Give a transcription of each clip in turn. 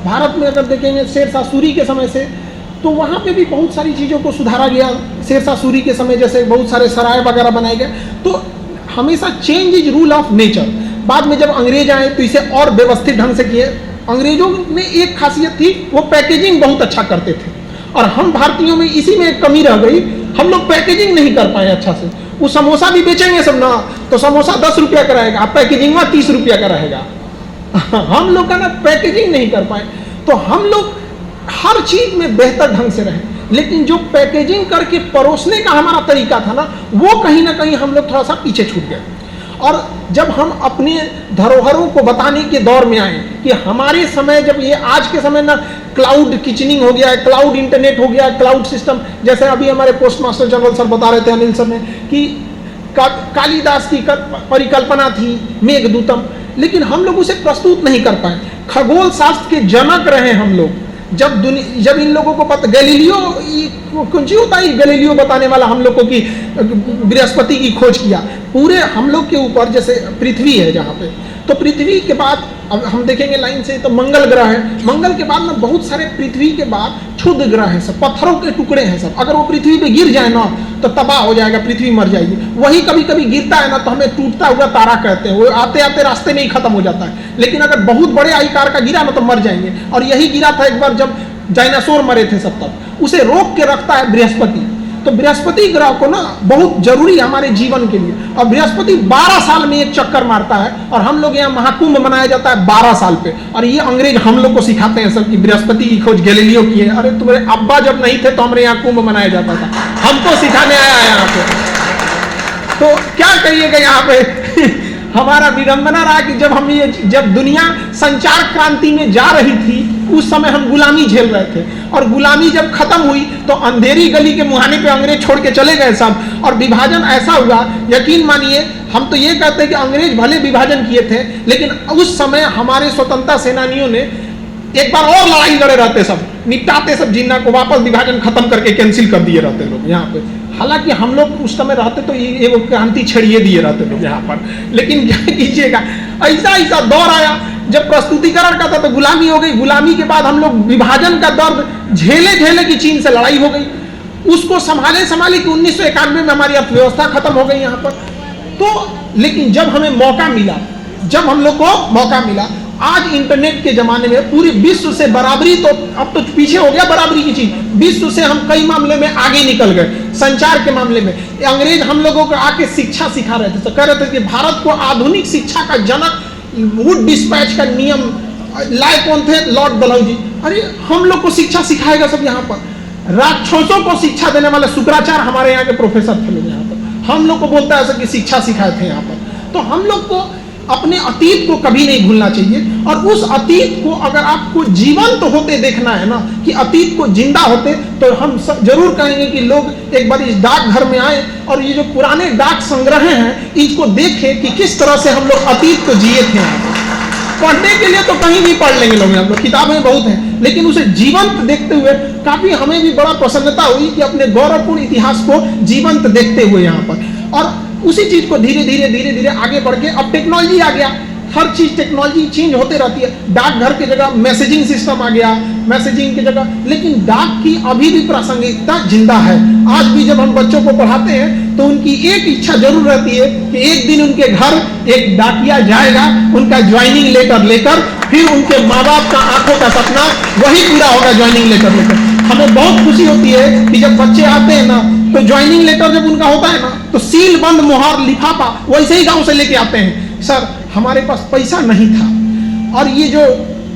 भारत में अगर देखेंगे शेरशाह सूरी के समय से, तो वहाँ पे भी बहुत सारी चीज़ों को सुधारा गया। शेरशाह सूरी के समय जैसे बहुत सारे सराय वगैरह बनाए गए। तो हमेशा change is rule of nature. बाद में जब अंग्रेज आए तो इसे और व्यवस्थित ढंग से किए। अंग्रेजों में एक खासियत थी, वो पैकेजिंग बहुत अच्छा करते थे, और हम भारतीयों में इसी में एक कमी रह गई, हम लोग पैकेजिंग नहीं कर पाए अच्छा से। वो समोसा भी बेचेंगे सब ना, तो समोसा 10 रुपया का रहेगा, पैकेजिंग में 30 रुपया का रहेगा। हम लोग का ना पैकेजिंग नहीं कर पाए। तो हम लोग हर चीज में बेहतर ढंग से रहे, लेकिन जो पैकेजिंग करके परोसने का हमारा तरीका था ना, वो कहीं ना कहीं हम लोग थोड़ा सा पीछे छूट गए। और जब हम अपने धरोहरों को बताने के दौर में आए कि हमारे समय, जब ये आज के समय ना क्लाउड किचनिंग हो गया है, क्लाउड इंटरनेट हो गया है, क्लाउड सिस्टम, जैसे अभी हमारे पोस्ट मास्टर जनरल सर बता रहे थे, अनिल सर ने, कि कालिदास की परिकल्पना थी मेघदूतम, लेकिन हम लोग उसे प्रस्तुत नहीं कर पाए। खगोल शास्त्र के जनक रहे हम लोग। जब इन लोगों को पता, गैलीलियो कुछ होता है, गैलीलियो बताने वाला हम लोग को कि बृहस्पति की खोज किया। पूरे हम लोग के ऊपर जैसे पृथ्वी है जहाँ पे, तो पृथ्वी के बाद अब हम देखेंगे लाइन से, तो मंगल ग्रह है। मंगल के बाद ना बहुत सारे पृथ्वी के बाद क्षुद्र ग्रह हैं, सब पत्थरों के टुकड़े हैं सब। अगर वो पृथ्वी पे गिर जाए ना तो तबाह हो जाएगा, पृथ्वी मर जाएगी। वही कभी कभी गिरता है ना तो हमें टूटता हुआ तारा कहते हैं, वो आते आते रास्ते में ही खत्म हो जाता है। लेकिन अगर बहुत बड़े आकार का गिरा ना तो मर जाएंगे। और यही गिरा था एक बार जब डायनासोर मरे थे सब, तब उसे रोक के रखता है बृहस्पति। तो बृहस्पति ग्रह को ना बहुत जरूरी है हमारे जीवन के लिए। और बृहस्पति 12 साल में एक चक्कर मारता है, और हम लोग यहाँ महाकुंभ मनाया जाता है 12 साल पे। और ये अंग्रेज हम लोग को सिखाते हैं सब कि बृहस्पति की खोज गैलीलियो की है। अरे तुम्हारे अब्बा जब नहीं थे तो हमारे यहाँ कुंभ मनाया जाता था, हमको सिखाने आया है यहाँ पे। तो क्या कहिएगा यहाँ पे हमारा विडंबना रहा कि जब दुनिया संचार क्रांति में जा रही थी, उस समय हम गुलामी झेल रहे थे। और गुलामी जब खत्म हुई तो अंधेरी गली के मुहाने पे अंग्रेज छोड़ के चले गए सब, और विभाजन ऐसा हुआ, यकीन मानिए हम तो ये कहते हैं कि अंग्रेज भले विभाजन किए थे, लेकिन उस समय हमारे स्वतंत्रता सेनानियों ने एक बार और लड़ाई लड़े रहते, सब निपटाते सब जिन्ना को, वापस विभाजन खत्म करके कैंसिल कर दिए रहते लोग यहाँ पे। हालांकि हम लोग उस समय रहते तो ये वो क्रांति छड़िए दिए रहते लोग यहाँ पर। लेकिन क्या कीजिएगा, ऐसा दौर आया जब प्रस्तुतिकरण का था तो गुलामी हो गई। गुलामी के बाद हम लोग विभाजन का दर्द झेले कि चीन से लड़ाई हो गई, उसको संभाले कि 1991 में हमारी अर्थव्यवस्था खत्म हो गई यहाँ पर। तो लेकिन जब हमें मौका मिला, जब हम लोग को मौका मिला, आज इंटरनेट के जमाने में पूरे विश्व से बराबरी, तो अब तो पीछे हो गया बराबरी की चीज, विश्व से हम कई मामले में आगे निकल गए। संचार के मामले में अंग्रेज हम लोगों को आके शिक्षा सिखा रहे थे, तो कह रहे थे कि भारत को आधुनिक शिक्षा का जनक वुड डिस्पैच का नियम लाए कौन थे? लॉर्ड डलहौजी। अरे हम लोग को शिक्षा सिखाएगा सब यहाँ पर। राक्षसों को शिक्षा देने वाले शुक्राचार्य हमारे यहाँ के प्रोफेसर थे लोग यहाँ पर, हम लोग को बोलता है कि शिक्षा सिखाए थे यहाँ पर। तो हम लोग को अपने अतीत को कभी नहीं भूलना चाहिए। और उस अतीत को अगर आपको जीवंत होते देखना है ना, कि अतीत को जिंदा होते, तो हम जरूर कहेंगे कि लोग एक बार इस डाकघर में आए और ये जो पुराने डाक संग्रह हैं इसको देखें कि किस तरह से हम लोग अतीत को जिए थे। पढ़ने के लिए तो कहीं भी पढ़ लेंगे लोग, हम लोग किताबें बहुत हैं, लेकिन उसे जीवंत देखते हुए काफी हमें भी बड़ा प्रसन्नता हुई कि अपने गौरवपूर्ण इतिहास को जीवंत देखते हुए यहाँ पर। और उसी चीज को धीरे धीरे आगे बढ़ के अब टेक्नोलॉजी आ गया, हर चीज टेक्नोलॉजी चेंज होते रहती है। डाकघर की जगह मैसेजिंग सिस्टम आ गया, मैसेजिंग की जगह, लेकिन डाक की अभी भी प्रासंगिकता जिंदा है। आज भी जब हम बच्चों को पढ़ाते हैं तो उनकी एक इच्छा जरूर रहती है कि एक दिन उनके घर एक डाकिया जाएगा, उनका ज्वाइनिंग लेटर लेकर, फिर उनके माँ बाप का आंखों का सपना वही पूरा होगा ज्वाइनिंग लेटर लेकर। हमें बहुत खुशी होती है कि जब बच्चे आते हैं ना, तो ज्वाइनिंग लेटर जब उनका होता है ना, तो सील बंद मुहर लिफाफा वैसे ही गांव से लेके आते हैं। सर हमारे पास पैसा नहीं था, और ये जो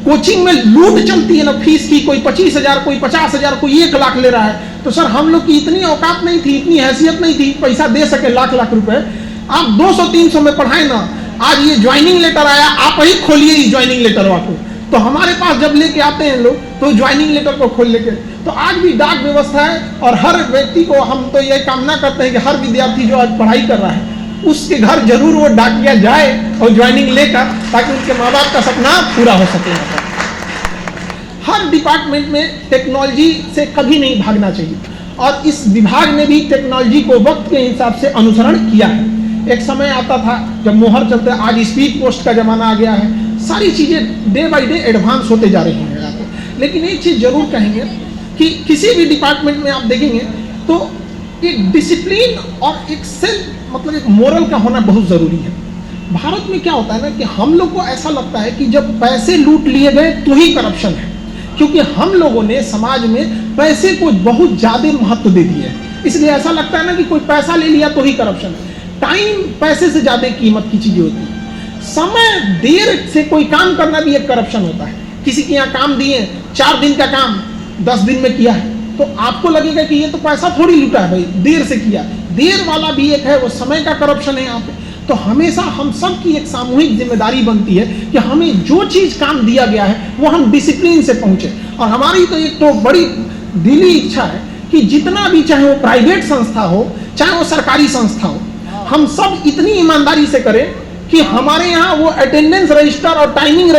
कोचिंग में लूट चलती है ना फीस की, कोई 25,000, कोई 50,000, कोई 1 लाख ले रहा है, तो सर हम लोग की इतनी औकात नहीं थी, इतनी हैसियत नहीं थी पैसा दे सके लाख रुपए। आप 200-300 में पढ़ाए ना, आज ये ज्वाइनिंग लेटर आया, आप ही खोलिए इस ज्वाइनिंग लेटर को। तो हमारे पास जब लेके आते हैं लोग तो ज्वाइनिंग लेटर को खोल लेके, तो आज भी डाक व्यवस्था है। और हर व्यक्ति को हम तो ये कामना करते हैं कि हर विद्यार्थी जो आज पढ़ाई कर रहा है उसके घर जरूर वो डाकिया जाए और ज्वाइनिंग लेकर, ताकि उनके माँ बाप का सपना पूरा हो सके। हर डिपार्टमेंट में टेक्नोलॉजी से कभी नहीं भागना चाहिए, और इस विभाग ने भी टेक्नोलॉजी को वक्त के हिसाब से अनुसरण किया है। एक समय आता था जब मोहर चलते, आज स्पीड पोस्ट का जमाना आ गया है, सारी चीजें डे बाई डे एडवांस होते जा रही हैं। लेकिन एक चीज़ जरूर कहेंगे कि किसी भी डिपार्टमेंट में आप देखेंगे तो एक डिसिप्लिन और एक सेल्फ मतलब एक मोरल का होना बहुत ज़रूरी है। भारत में क्या होता है ना कि हम लोग को ऐसा लगता है कि जब पैसे लूट लिए गए तो ही करप्शन है, क्योंकि हम लोगों ने समाज में पैसे को बहुत ज़्यादा महत्व दे दिया है। इसलिए ऐसा लगता है ना कि कोई पैसा ले लिया तो ही करप्शन है। टाइम पैसे से ज़्यादा कीमत की चीज़ें होती है। समय देर से कोई काम करना भी एक करप्शन होता है। किसी के यहाँ काम दिए 4 दिन का काम 10 दिन में किया है तो आपको लगेगा कि ये तो पैसा थोड़ी लूटा है भाई, देर से किया। देर वाला भी एक है, वो समय का करप्शन है यहाँ पे। तो हमेशा हम सब की एक सामूहिक जिम्मेदारी बनती है कि हमें जो चीज़ काम दिया गया है वो हम डिसिप्लिन से पहुँचे। और हमारी तो एक तो बड़ी दिली इच्छा है कि जितना भी, चाहे वो प्राइवेट संस्था हो चाहे वो सरकारी संस्था हो, हम सब इतनी ईमानदारी से करें कि हमारे यहाँ वो अटेंडेंस रजिस्टर और टाइमिंग